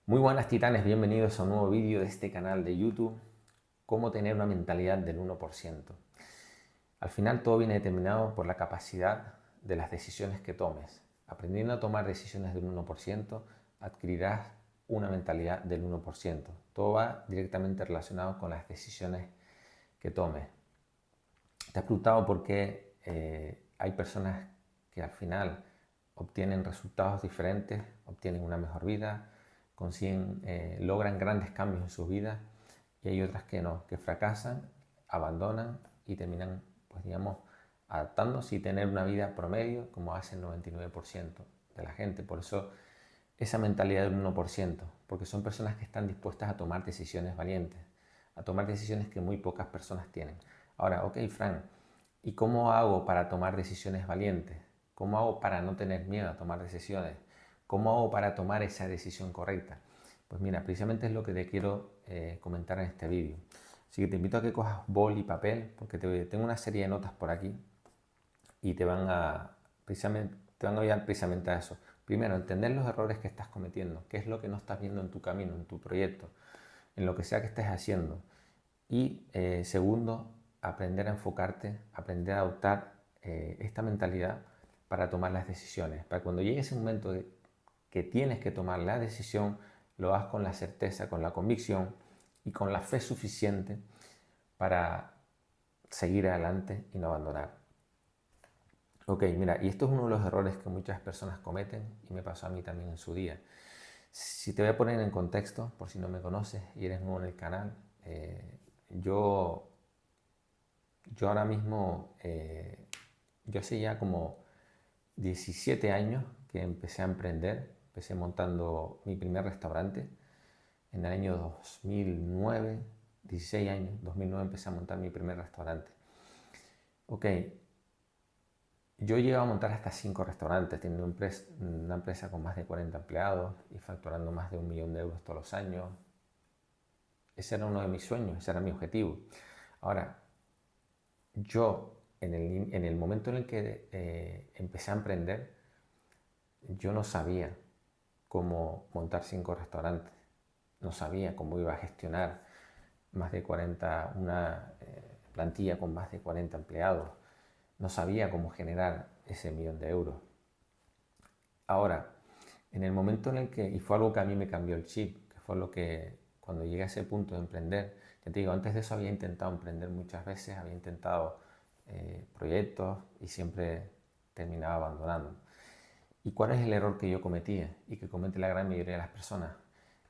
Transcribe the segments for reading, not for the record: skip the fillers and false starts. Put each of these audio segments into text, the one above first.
Muy buenas titanes, bienvenidos a un nuevo vídeo de este canal de YouTube, cómo tener una mentalidad del 1%. Al final todo viene determinado por la capacidad de las decisiones que tomes. Aprendiendo a tomar decisiones del 1%, adquirirás una mentalidad del 1%. Todo va directamente relacionado con las decisiones que tomes. ¿Te has preguntado por qué hay personas que al final obtienen resultados diferentes, obtienen una mejor vida, consiguen, logran grandes cambios en sus vidas, y hay otras que no, que fracasan, abandonan y terminan, pues digamos, adaptándose y tener una vida promedio como hace el 99% de la gente? Por eso esa mentalidad del 1%, porque son personas que están dispuestas a tomar decisiones valientes, a tomar decisiones que muy pocas personas tienen. Ahora, ok, Fran, ¿y cómo hago para tomar decisiones valientes? ¿Cómo hago para no tener miedo a tomar decisiones? ¿Cómo hago para tomar esa decisión correcta? Pues mira, precisamente es lo que te quiero comentar en este vídeo. Así que te invito a que cojas bol y papel, porque tengo una serie de notas por aquí y te van a ayudar precisamente a eso. Primero, entender los errores que estás cometiendo, qué es lo que no estás viendo en tu camino, en tu proyecto, en lo que sea que estés haciendo. Y segundo, aprender a enfocarte, aprender a adoptar esta mentalidad para tomar las decisiones. Para cuando llegue ese momento de que tienes que tomar la decisión, lo hagas con la certeza, con la convicción y con la fe suficiente para seguir adelante y no abandonar. Ok, mira, y esto es uno de los errores que muchas personas cometen y me pasó a mí también en su día. Si te voy a poner en contexto, por si no me conoces y eres nuevo en el canal, yo, yo ahora mismo, yo hace ya como 17 años que empecé a emprender, empecé montando mi primer restaurante en el año 2009, 16 años, 2009 empecé a montar mi primer restaurante. Ok, yo llegué a montar hasta 5 restaurantes, teniendo una empresa con más de 40 empleados y facturando más de 1 millón de euros todos los años. Ese era uno de mis sueños, ese era mi objetivo. Ahora, yo en el momento en el que empecé a emprender, yo no sabía cómo montar 5 restaurantes, no sabía cómo iba a gestionar más de 40, una plantilla con más de 40 empleados, no sabía cómo generar ese 1 millón de euros. Ahora, en el momento en el que, y fue algo que a mí me cambió el chip, que fue lo que cuando llegué a ese punto de emprender, ya te digo, antes de eso había intentado emprender muchas veces, había intentado proyectos y siempre terminaba abandonando. ¿Y cuál es el error que yo cometía y que comete la gran mayoría de las personas?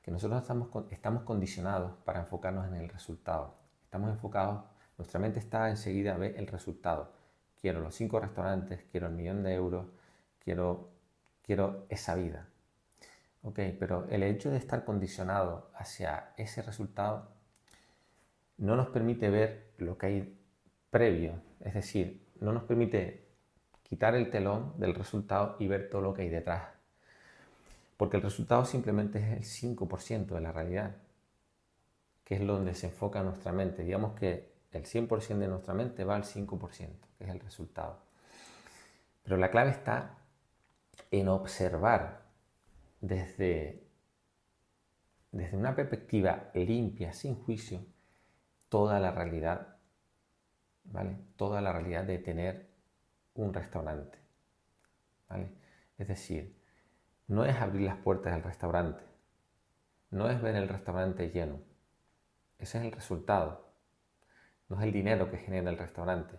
Que nosotros estamos condicionados para enfocarnos en el resultado. Estamos enfocados, nuestra mente está enseguida a ver el resultado. Quiero los 5 restaurantes, quiero el 1 millón de euros, quiero esa vida. Ok, pero el hecho de estar condicionado hacia ese resultado no nos permite ver lo que hay previo. Es decir, no nos permite quitar el telón del resultado y ver todo lo que hay detrás. Porque el resultado simplemente es el 5% de la realidad, que es donde se enfoca nuestra mente. Digamos que el 100% de nuestra mente va al 5%, que es el resultado. Pero la clave está en observar desde, desde una perspectiva limpia, sin juicio, toda la realidad, ¿vale? Toda la realidad de tener un restaurante, ¿vale? Es decir, no es abrir las puertas del restaurante, no es ver el restaurante lleno, ese es el resultado, no es el dinero que genera el restaurante,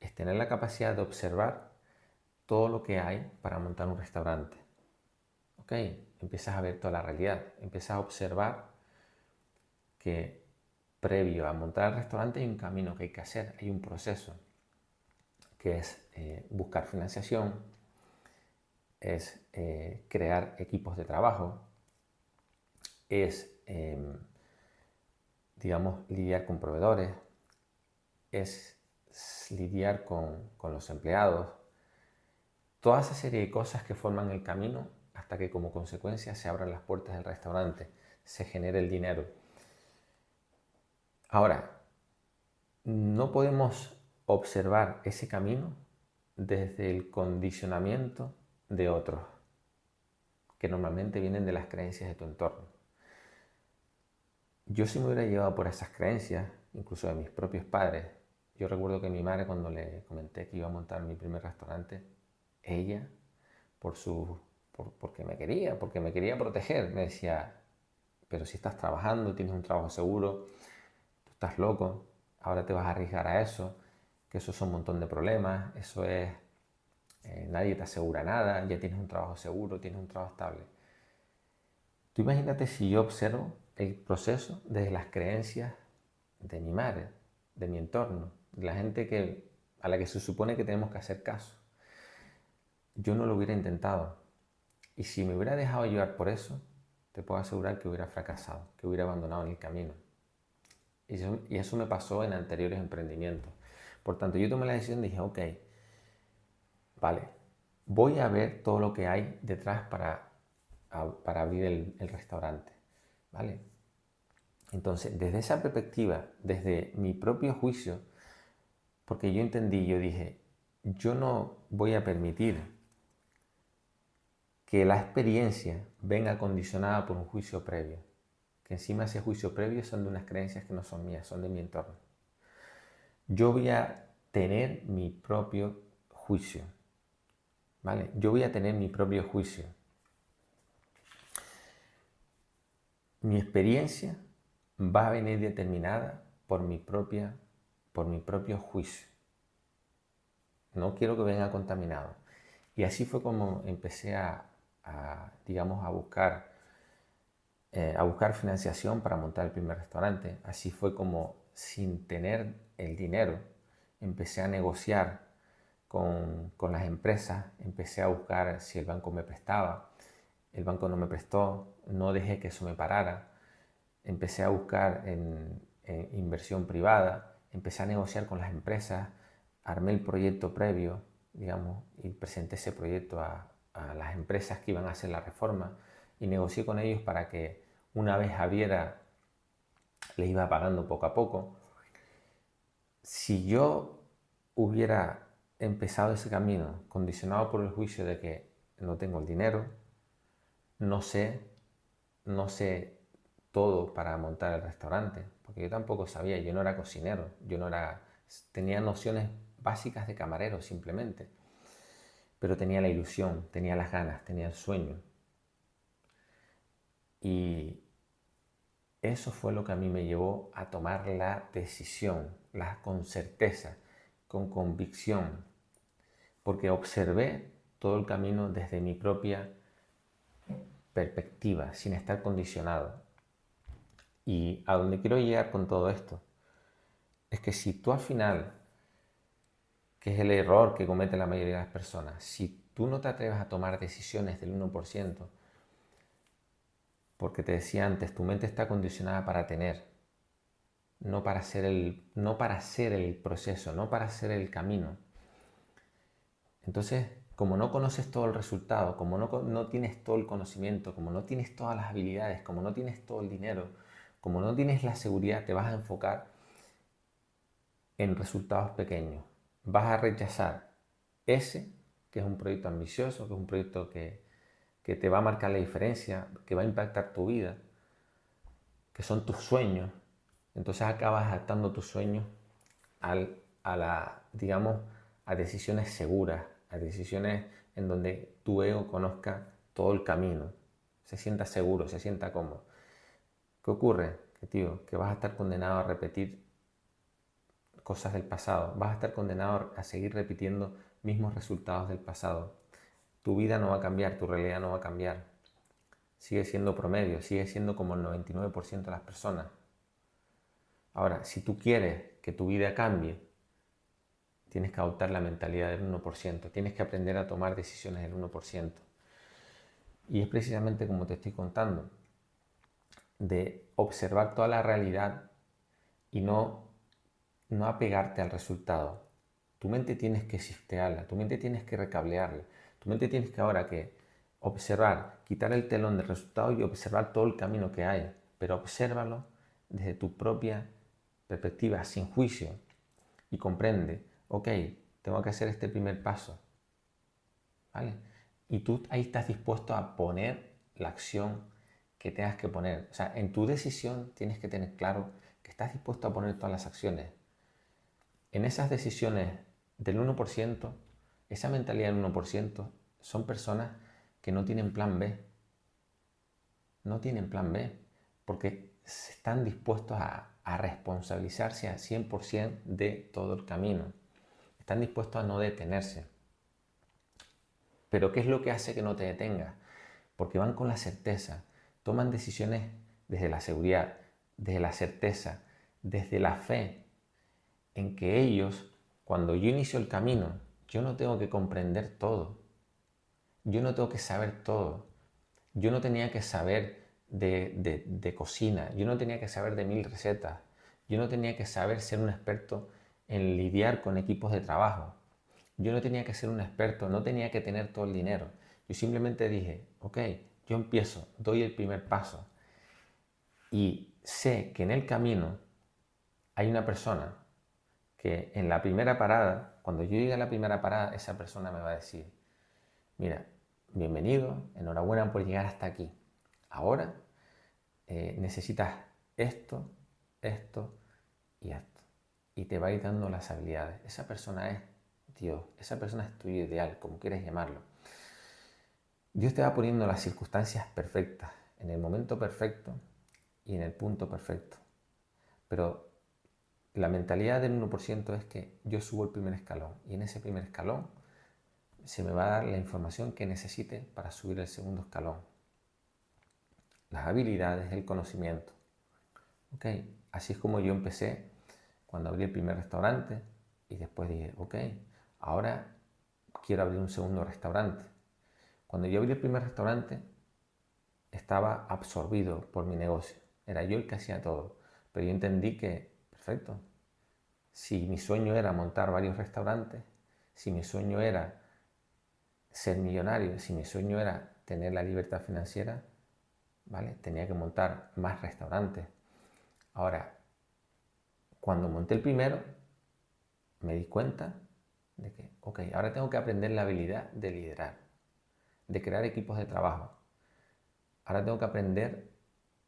es tener la capacidad de observar todo lo que hay para montar un restaurante. Ok, empiezas a ver toda la realidad, empiezas a observar que previo a montar el restaurante hay un camino que hay que hacer, hay un proceso, que es buscar financiación, es crear equipos de trabajo, es, digamos, lidiar con proveedores, es lidiar con los empleados, toda esa serie de cosas que forman el camino hasta que como consecuencia se abran las puertas del restaurante, se genere el dinero. Ahora, no podemos observar ese camino desde el condicionamiento de otros, que normalmente vienen de las creencias de tu entorno. yo si me hubiera llevado por esas creencias, incluso de mis propios padres, yo recuerdo que mi madre cuando le comenté que iba a montar mi primer restaurante, ella, porque me quería proteger, me decía, pero si estás trabajando, tienes un trabajo seguro, tú estás loco, ahora te vas a arriesgar a eso, que eso es un montón de problemas, eso es, nadie te asegura nada, ya tienes un trabajo seguro, tienes un trabajo estable. Tú imagínate si yo observo el proceso desde las creencias de mi madre, de mi entorno, de la gente a la que se supone que tenemos que hacer caso. Yo no lo hubiera intentado. Y si me hubiera dejado llevar por eso, te puedo asegurar que hubiera fracasado, que hubiera abandonado en el camino. Y eso me pasó en anteriores emprendimientos. Por tanto, yo tomé la decisión y dije, ok, vale, voy a ver todo lo que hay detrás para abrir el restaurante. ¿Vale? Entonces, desde esa perspectiva, desde mi propio juicio, porque yo entendí, yo dije, yo no voy a permitir que la experiencia venga condicionada por un juicio previo, que encima ese juicio previo son de unas creencias que no son mías, son de mi entorno. Yo voy a tener mi propio juicio, ¿vale? Yo voy a tener mi propio juicio. Mi experiencia va a venir determinada por mi propio juicio. No quiero que venga contaminado. Y así fue como empecé digamos, a buscar financiación para montar el primer restaurante. Así fue como, sin tener el dinero, empecé a negociar con las empresas, empecé a buscar si el banco me prestaba. El banco no me prestó, no dejé que eso me parara. Empecé a buscar en inversión privada, empecé a negociar con las empresas, armé el proyecto previo, digamos, y presenté ese proyecto a las empresas que iban a hacer la reforma y negocié con ellos para que una vez abriera les iba pagando poco a poco. Si yo hubiera empezado ese camino condicionado por el juicio de que no tengo el dinero, no sé todo para montar el restaurante, porque yo tampoco sabía, yo no era cocinero, tenía nociones básicas de camarero simplemente, pero tenía la ilusión, tenía las ganas, tenía el sueño. Y eso fue lo que a mí me llevó a tomar la decisión, con certeza, con convicción, porque observé todo el camino desde mi propia perspectiva, sin estar condicionado. Y a donde quiero llegar con todo esto es que si tú al final, que es el error que comete la mayoría de las personas, si tú no te atreves a tomar decisiones del 1%, porque te decía antes, tu mente está condicionada para tener, no para hacer el proceso, no para hacer el camino. Entonces, como no conoces todo el resultado, como no tienes todo el conocimiento, como no tienes todas las habilidades, como no tienes todo el dinero, como no tienes la seguridad, te vas a enfocar en resultados pequeños. Vas a rechazar ese, que es un proyecto ambicioso, que es un proyecto que te va a marcar la diferencia, que va a impactar tu vida, que son tus sueños. Entonces acabas adaptando tus sueños digamos, a decisiones seguras, a decisiones en donde tu ego conozca todo el camino, se sienta seguro, se sienta cómodo. ¿Qué ocurre? Que vas a estar condenado a repetir cosas del pasado, vas a estar condenado a seguir repitiendo mismos resultados del pasado. Tu vida no va a cambiar, tu realidad no va a cambiar. Sigue siendo promedio, sigue siendo como el 99% de las personas. Ahora, si tú quieres que tu vida cambie, tienes que adoptar la mentalidad del 1%, tienes que aprender a tomar decisiones del 1%. Y es precisamente como te estoy contando, de observar toda la realidad y no apegarte al resultado. Tu mente tienes que shiftearla, tu mente tienes que recablearla, tu mente tienes que ahora que observar, quitar el telón del resultado y observar todo el camino que hay, pero obsérvalo desde tu propia perspectiva, sin juicio, y comprende, ok, tengo que hacer este primer paso, ¿vale? Y tú ahí estás dispuesto a poner la acción que tengas que poner. O sea, en tu decisión tienes que tener claro que estás dispuesto a poner todas las acciones. En esas decisiones del 1%, esa mentalidad del 1%, son personas que no tienen plan B. No tienen plan B porque están dispuestos a responsabilizarse al 100% de todo el camino. Están dispuestos a no detenerse. Pero ¿qué es lo que hace que no te detengas? Porque van con la certeza, toman decisiones desde la seguridad, desde la certeza, desde la fe en que ellos, cuando yo inicio el camino, yo no tengo que comprender todo, yo no tengo que saber todo, yo no tenía que saber de cocina, yo no tenía que saber de 1000 recetas, yo no tenía que saber ser un experto en lidiar con equipos de trabajo, yo no tenía que ser un experto, no tenía que tener todo el dinero. Yo simplemente dije, ok, yo empiezo, doy el primer paso y sé que en el camino hay una persona que en la primera parada, cuando yo llegue a la primera parada, esa persona me va a decir, mira, bienvenido, enhorabuena por llegar hasta aquí. Ahora necesitas esto, esto y esto. Y te va a ir dando las habilidades. Esa persona es Dios, esa persona es tu ideal, como quieras llamarlo. Dios te va poniendo las circunstancias perfectas, en el momento perfecto y en el punto perfecto. Pero la mentalidad del 1% es que yo subo el primer escalón y en ese primer escalón se me va a dar la información que necesite para subir el segundo escalón. Las habilidades, el conocimiento. Ok, así es como yo empecé cuando abrí el primer restaurante y después dije, ok, ahora quiero abrir un segundo restaurante. Cuando yo abrí el primer restaurante estaba absorbido por mi negocio. Era yo el que hacía todo. Pero yo entendí que, perfecto, si mi sueño era montar varios restaurantes, si mi sueño era ser millonario, si mi sueño era tener la libertad financiera, ¿vale? Tenía que montar más restaurantes. Ahora, cuando monté el primero, me di cuenta de que, ok, ahora tengo que aprender la habilidad de liderar, de crear equipos de trabajo. Ahora tengo que aprender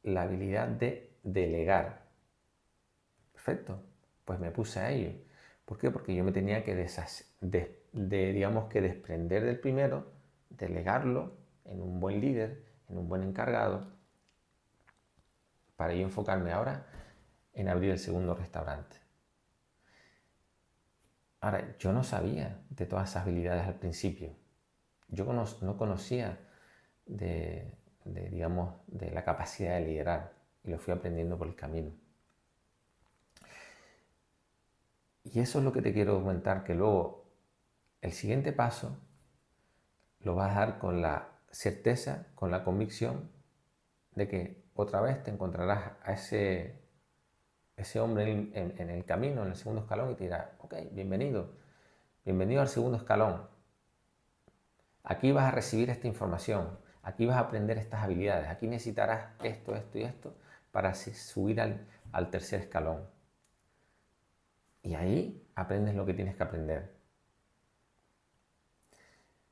la habilidad de delegar. Perfecto, pues me puse a ello. ¿Por qué? Porque yo me tenía que digamos que desprender del primero, delegarlo en un buen líder, en un buen encargado, para yo enfocarme ahora en abrir el segundo restaurante. Ahora, yo no sabía de todas esas habilidades al principio. Yo no conocía digamos, de la capacidad de liderar y lo fui aprendiendo por el camino. Y eso es lo que te quiero comentar, que luego el siguiente paso lo vas a dar con la certeza, con la convicción de que otra vez te encontrarás a ese hombre en el camino, en el segundo escalón, y te dirá, ok, bienvenido al segundo escalón. Aquí vas a recibir esta información, aquí vas a aprender estas habilidades, aquí necesitarás esto, esto y esto para subir al tercer escalón. Y ahí aprendes lo que tienes que aprender.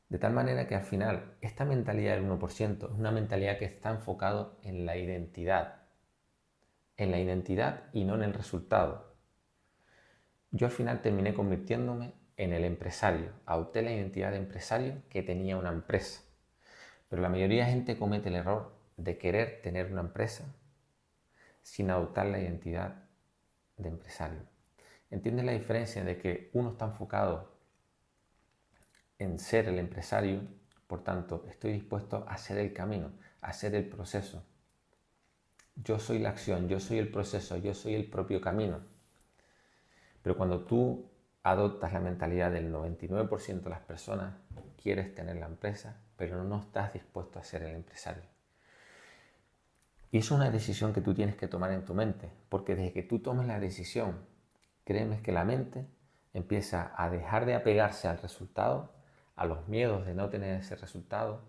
De tal manera que al final esta mentalidad del 1% es una mentalidad que está enfocada en la identidad y no en el resultado. Yo al final terminé convirtiéndome en el empresario, adopté la identidad de empresario que tenía una empresa. Pero la mayoría de gente comete el error de querer tener una empresa sin adoptar la identidad de empresario. ¿Entiendes la diferencia de que uno está enfocado en ser el empresario? Por tanto, estoy dispuesto a hacer el camino, a hacer el proceso. Yo soy la acción, yo soy el proceso, yo soy el propio camino. Pero cuando tú adoptas la mentalidad del 99% de las personas, quieres tener la empresa, pero no estás dispuesto a ser el empresario. Y es una decisión que tú tienes que tomar en tu mente, porque desde que tú tomes la decisión, créeme que la mente empieza a dejar de apegarse al resultado, a los miedos de no tener ese resultado,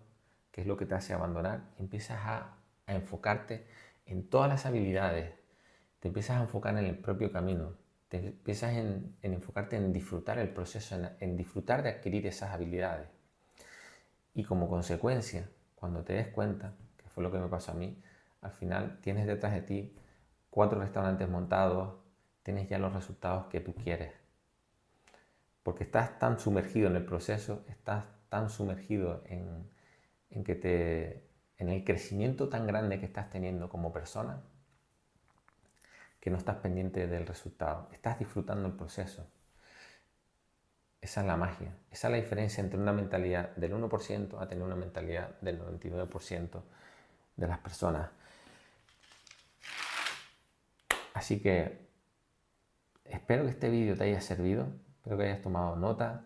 que es lo que te hace abandonar, empiezas a enfocarte en todas las habilidades, te empiezas a enfocar en el propio camino, te empiezas en enfocarte en disfrutar el proceso, en disfrutar de adquirir esas habilidades. Y como consecuencia, cuando te des cuenta, que fue lo que me pasó a mí, al final tienes detrás de ti 4 restaurantes montados, tienes ya los resultados que tú quieres. Porque estás tan sumergido en el proceso, estás tan sumergido en el crecimiento tan grande que estás teniendo como persona, que no estás pendiente del resultado. Estás disfrutando el proceso. Esa es la magia. Esa es la diferencia entre una mentalidad del 1% a tener una mentalidad del 99% de las personas. Así que espero que este vídeo te haya servido, espero que hayas tomado nota.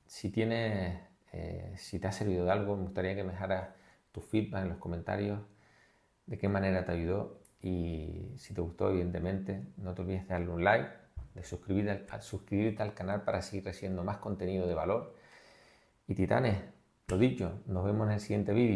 Si te ha servido de algo, me gustaría que me dejaras tu feedback en los comentarios, de qué manera te ayudó, y si te gustó, evidentemente, no te olvides de darle un like, de suscribirte al canal para seguir recibiendo más contenido de valor. Y titanes, lo dicho, nos vemos en el siguiente vídeo.